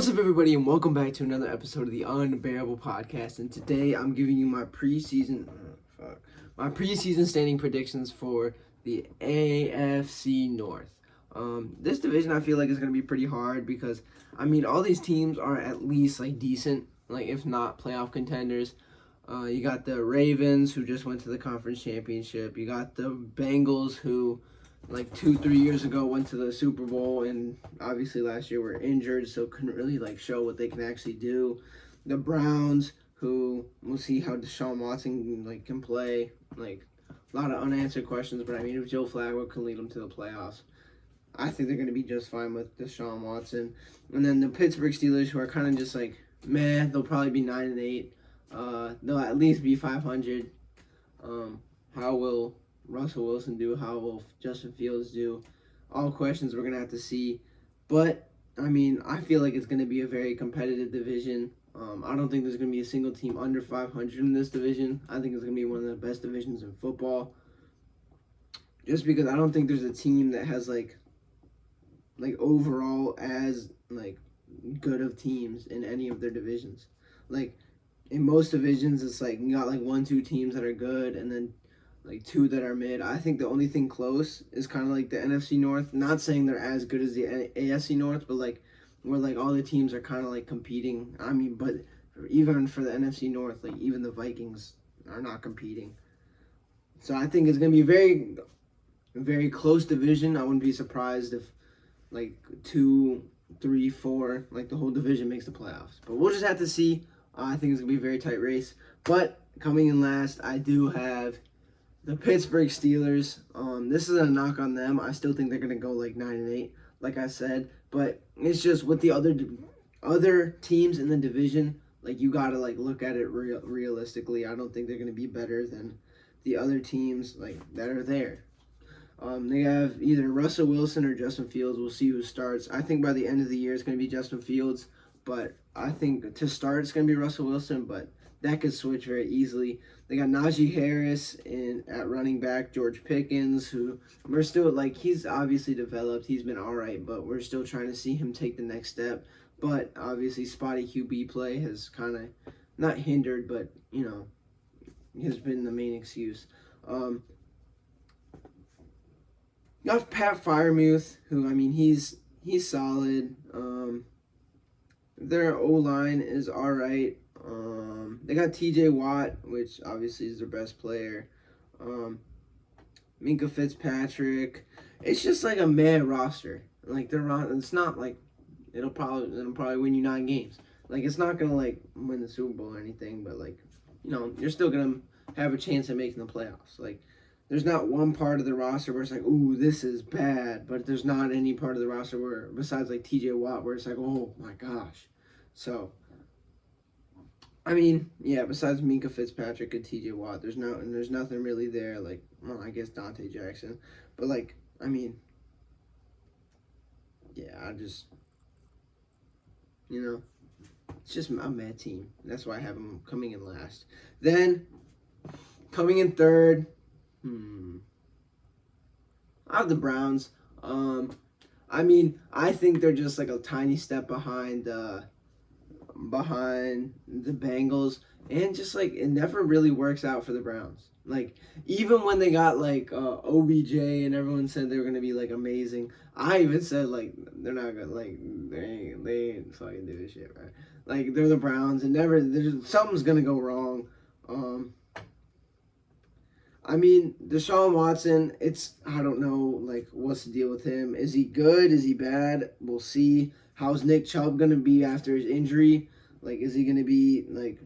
What's up, everybody, and welcome back to another episode of the Unbearable Podcast. And today I'm giving you my preseason standing predictions for the AFC North. This division I feel like is going to be pretty hard because all these teams are at least decent, if not playoff contenders. You got the Ravens, who just went to the conference championship. You got the Bengals, who 2-3 years ago went to the Super Bowl, and obviously last year were injured, so couldn't really show what they can actually do. The Browns, who we'll see how Deshaun Watson can play. A lot of unanswered questions, but if Joe Flacco can lead them to the playoffs, I think they're going to be just fine with Deshaun Watson. And then the Pittsburgh Steelers, who are kind of just meh. They'll probably be 9-8. They'll at least be 500. How will Russell Wilson do? How will Justin Fields do? All questions we're going to have to see. But, I feel like it's going to be a very competitive division. I don't think there's going to be a single team under 500 in this division. I think it's going to be one of the best divisions in football. Just because I don't think there's a team that has, overall as, good of teams in any of their divisions. In most divisions, it's you got 1-2 teams that are good, and then 2 that are mid. I think the only thing close is kind of the NFC North. Not saying they're as good as the AFC North, but where all the teams are kind of competing. But even for the NFC North, even the Vikings are not competing. So I think it's gonna be a very, very close division. I wouldn't be surprised if 2, 3, 4, the whole division makes the playoffs. But we'll just have to see. I think it's gonna be a very tight race. But coming in last, I do have the Pittsburgh Steelers. This is a knock on them. I still think they're gonna go 9-8, like I said. But it's just with the other teams in the division, you gotta look at it realistically. I don't think they're gonna be better than the other teams that are there. They have either Russell Wilson or Justin Fields. We'll see who starts. I think by the end of the year it's gonna be Justin Fields, but I think to start it's gonna be Russell Wilson. But that could switch very easily. They got Najee Harris at running back, George Pickens, who we're still, he's obviously developed. He's been all right, but we're still trying to see him take the next step. But obviously spotty QB play has kind of not hindered, but, has been the main excuse. You got Pat Freiermuth, who, he's solid. Their O-line is all right. They got TJ Watt, which obviously is their best player. Minka Fitzpatrick. It's just a meh roster. It's not it'll probably win you 9 games. It's not gonna win the Super Bowl or anything, but you're still gonna have a chance at making the playoffs. There's not one part of the roster where it's ooh, this is bad, but there's not any part of the roster where besides TJ Watt where it's oh my gosh. So besides Minka Fitzpatrick and TJ Watt, there's nothing really there. I guess Dante Jackson. But I just it's just a mad team. That's why I have them coming in last. Then coming in third, I have the Browns. I think they're just a tiny step behind the Bengals, and just it never really works out for the Browns. Even when they got OBJ and everyone said they were gonna be amazing, I even said they're not gonna they ain't fucking do this shit, right? They're the Browns, and something's gonna go wrong. Deshaun Watson, I don't know what's the deal with him. Is he good? Is he bad? We'll see. How's Nick Chubb gonna be after his injury? Is he gonna be is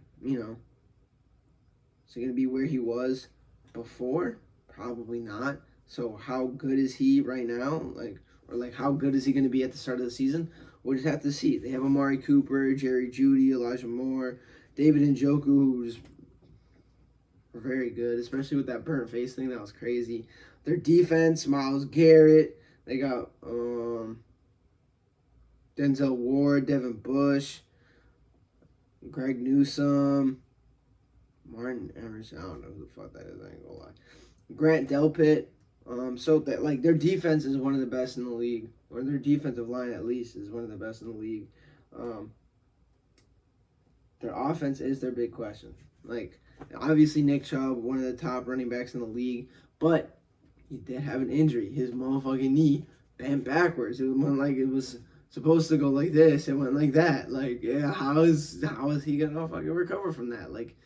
he gonna be where he was before? Probably not. So how good is he right now? Or how good is he gonna be at the start of the season? We'll just have to see. They have Amari Cooper, Jerry Jeudy, Elijah Moore, David Njoku, who's very good, especially with that burnt face thing. That was crazy. Their defense, Myles Garrett. They got Denzel Ward, Devin Bush, Greg Newsome, Martin Emerson. I don't know who the fuck that is. I ain't gonna lie. Grant Delpit. So that their defense is one of the best in the league, or their defensive line at least is one of the best in the league. Their offense is their big question. Like, obviously Nick Chubb, one of the top running backs in the league, but he did have an injury. His motherfucking knee bent backwards. It went like it was supposed to go like this. It went like that. Like, yeah, how is he gonna fucking recover from that? Like,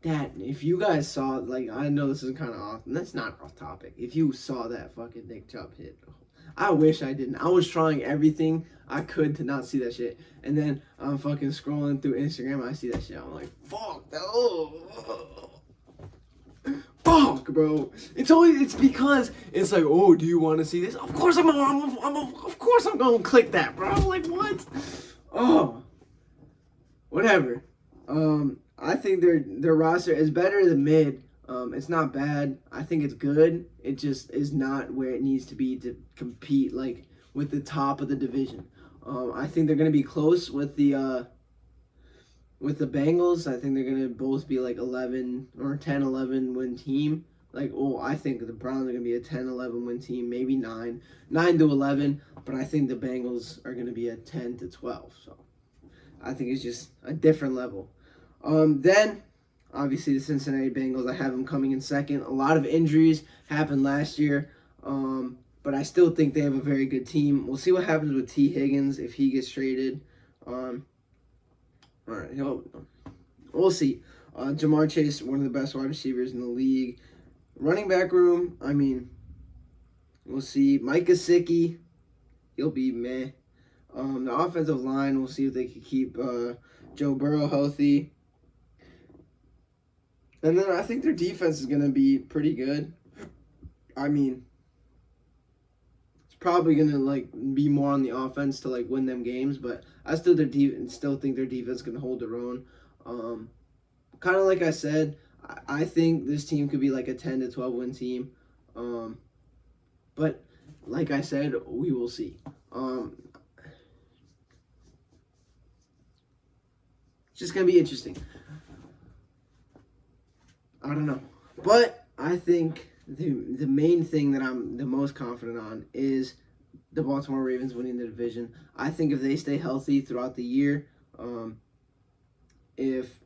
that, if you guys saw, like, I know this is kind of off, and that's not off topic. If you saw that fucking Nick Chubb hit, I wish I didn't. I was trying everything I could to not see that shit. And then I'm fucking scrolling through Instagram, and I see that shit. I'm like, fuck, fuck, bro. It's because it's like, oh, do you want to see this? Of course of course I'm gonna click that, bro. Like, what? Oh, whatever. I think their roster is better than mid. It's not bad. I think it's good. It just is not where it needs to be to compete like with the top of the division. I think they're gonna be close with the Bengals. I think they're gonna both be like 11 or 10-11 win team. Like, I think the Browns are gonna be a 10-11 win team, maybe 9-11. But I think the Bengals are gonna be a 10-12. So I think it's just a different level. Then, obviously, the Cincinnati Bengals, I have them coming in second. A lot of injuries happened last year, but I still think they have a very good team. We'll see what happens with T. Higgins if he gets traded. All right, we'll see. Jamar Chase, one of the best wide receivers in the league. Running back room, I mean, we'll see. Mike Gesicki, he'll be meh. The offensive line, we'll see if they can keep Joe Burrow healthy. And then I think their defense is going to be pretty good. I mean, it's probably going to like be more on the offense to like win them games, but I still think their defense can hold their own. Kind of like I said, I think this team could be like a 10-12 win team. But like I said, we will see. It's just going to be interesting. I don't know. But I think the main thing that I'm the most confident on is the Baltimore Ravens winning the division. I think if they stay healthy throughout the year, if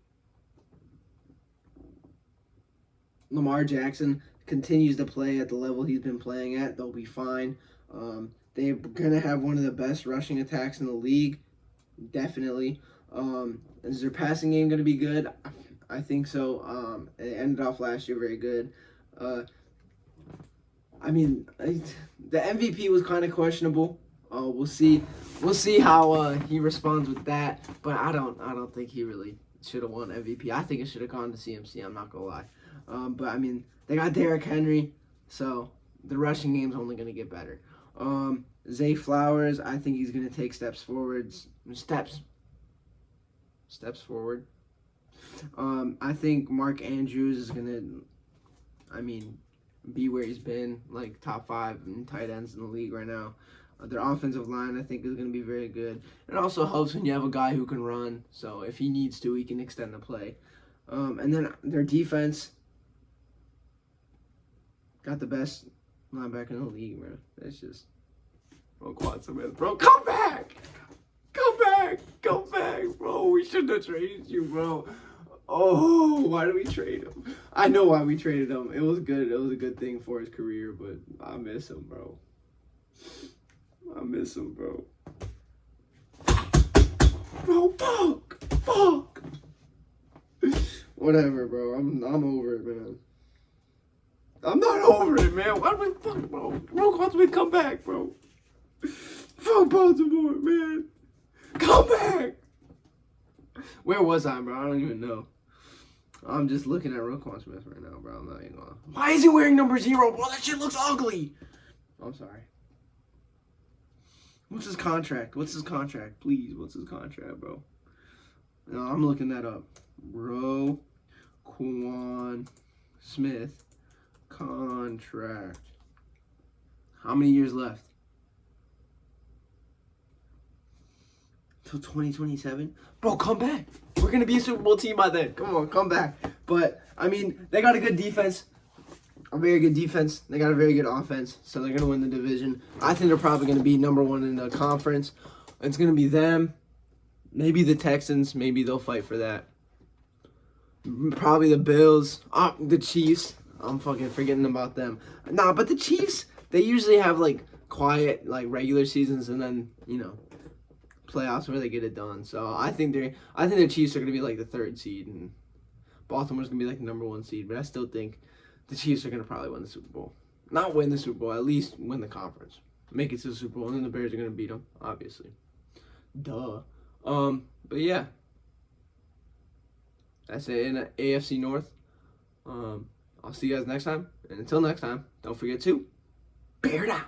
Lamar Jackson continues to play at the level he's been playing at, they'll be fine. They're going to have one of the best rushing attacks in the league, definitely. Is their passing game going to be good? I think so. It ended off last year very good. I mean, the MVP was kind of questionable. We'll see. We'll see how he responds with that. But I don't think he really should have won MVP. I think it should have gone to CMC. I'm not gonna lie. But I mean, they got Derrick Henry, so the rushing game's only gonna get better. Zay Flowers, I think he's gonna take steps forward. Steps forward. I think Mark Andrews is gonna, be where he's been, like top 5 in tight ends in the league right now. Their offensive line, I think, is gonna be very good. It also helps when you have a guy who can run. So if he needs to, he can extend the play. And then their defense got the best linebacker in the league, bro. That's just Roquan Smith, bro. Come back, bro. We shouldn't have traded you, bro. Oh, why did we trade him? I know why we traded him. It was good. It was a good thing for his career, but I miss him, bro. Bro, fuck. Whatever, bro. I'm over it, man. I'm not over it, man. Why do we fuck, bro? Roquan Smith, come back, bro. Fuck Baltimore, man. Come back. Where was I, bro? I don't even know. I'm just looking at Roquan Smith right now, bro. I'm not even gonna. Why is he wearing number 0, bro? That shit looks ugly. I'm sorry. What's his contract? Please, what's his contract, bro? No, I'm looking that up. Roquan Smith contract. How many years left? Till 2027? Bro, come back. We're going to be a Super Bowl team by then. Come on, come back. But, they got a good defense. A very good defense. They got a very good offense. So they're going to win the division. I think they're probably going to be number 1 in the conference. It's going to be them, Maybe the Texans. Maybe they'll fight for that. Probably the Bills. The Chiefs. I'm fucking forgetting about them. Nah, but the Chiefs, they usually have like quiet like regular seasons and then, playoffs where they get it done. So I think the Chiefs are gonna be like the 3rd seed and Baltimore's gonna be like the number 1 seed. But I still think the Chiefs are gonna probably win the Super Bowl. Not win the Super Bowl, at least win the conference. Make it to the Super Bowl, and then the Bears are gonna beat them, obviously. Duh. But yeah. That's it in the AFC North. I'll see you guys next time. And until next time, don't forget to bear down.